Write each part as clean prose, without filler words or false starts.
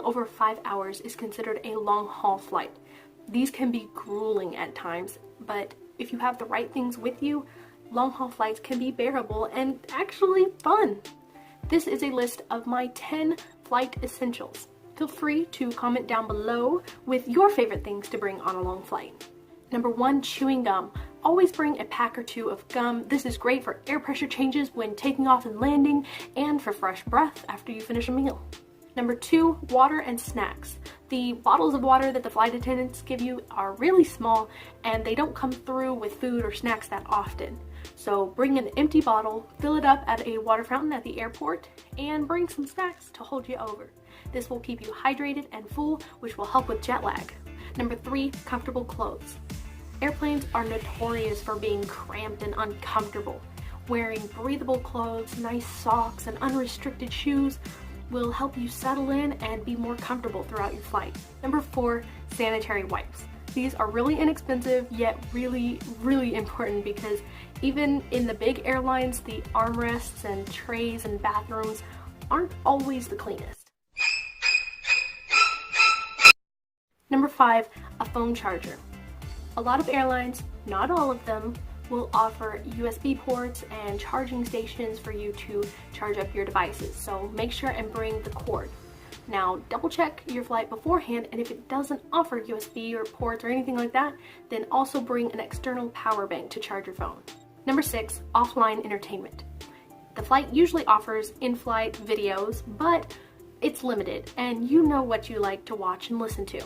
over 5 hours is considered a long-haul flight. These can be grueling at times, but if you have the right things with you, long-haul flights can be bearable and actually fun. This is a list of my 10 flight essentials. Feel free to comment down below with your favorite things to bring on a long flight. Number 1, chewing gum. Always bring a pack or two of gum. This is great for air pressure changes when taking off and landing, and for fresh breath after you finish a meal. Number 2, water and snacks. The bottles of water that the flight attendants give you are really small, and they don't come through with food or snacks that often. So bring an empty bottle, fill it up at a water fountain at the airport, and bring some snacks to hold you over. This will keep you hydrated and full, which will help with jet lag. Number 3, comfortable clothes. Airplanes are notorious for being cramped and uncomfortable. Wearing breathable clothes, nice socks, and unrestricted shoes will help you settle in and be more comfortable throughout your flight. Number 4, sanitary wipes. These are really inexpensive, yet really, really important, because even in the big airlines, the armrests and trays and bathrooms aren't always the cleanest. Number 5, a phone charger. A lot of airlines, not all of them, will offer USB ports and charging stations for you to charge up your devices, so make sure and bring the cord. Now, double check your flight beforehand, and if it doesn't offer USB or ports or anything like that, then also bring an external power bank to charge your phone. Number 6, offline entertainment. The flight usually offers in-flight videos, but it's limited, and you know what you like to watch and listen to.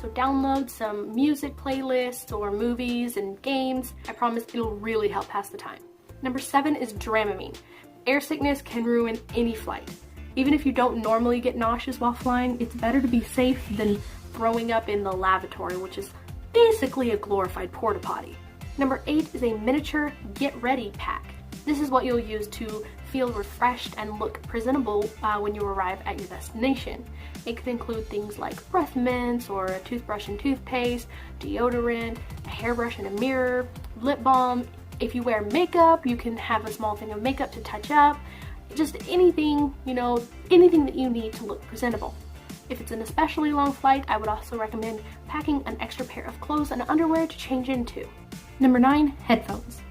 So download some music playlists or movies and games. I promise it'll really help pass the time. Number 7 is Dramamine. Air sickness can ruin any flight. Even if you don't normally get nauseous while flying, it's better to be safe than throwing up in the lavatory, which is basically a glorified porta potty. Number 8 is a miniature get ready pack. This is what you'll use to feel refreshed and look presentable when you arrive at your destination. It could include things like breath mints or a toothbrush and toothpaste, deodorant, a hairbrush and a mirror, lip balm. If you wear makeup, you can have a small thing of makeup to touch up. Just anything, anything that you need to look presentable. If it's an especially long flight, I would also recommend packing an extra pair of clothes and underwear to change into. Number 9, headphones.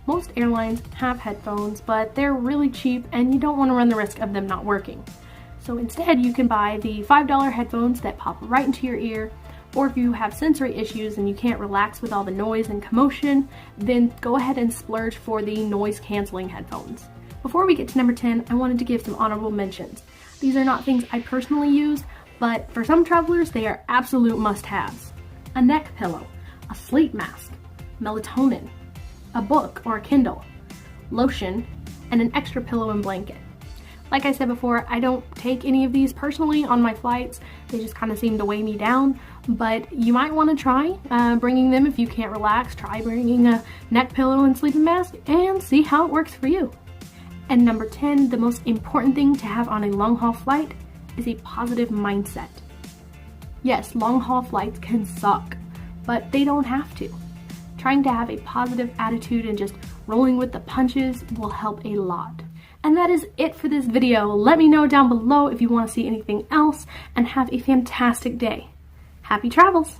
Most airlines have headphones, but they're really cheap and you don't want to run the risk of them not working. So instead, you can buy the $5 headphones that pop right into your ear, or if you have sensory issues and you can't relax with all the noise and commotion, then go ahead and splurge for the noise-canceling headphones. Before we get to number 10, I wanted to give some honorable mentions. These are not things I personally use, but for some travelers, they are absolute must-haves. A neck pillow, a sleep mask, melatonin, a book or a Kindle, lotion, and an extra pillow and blanket. Like I said before, I don't take any of these personally on my flights. They just kind of seem to weigh me down, but you might want to try bringing them if you can't relax. Try bringing a neck pillow and sleeping mask and see how it works for you. And number 10, the most important thing to have on a long-haul flight is a positive mindset. Yes, long-haul flights can suck, but they don't have to. Trying to have a positive attitude and just rolling with the punches will help a lot. And that is it for this video. Let me know down below if you want to see anything else, and have a fantastic day. Happy travels!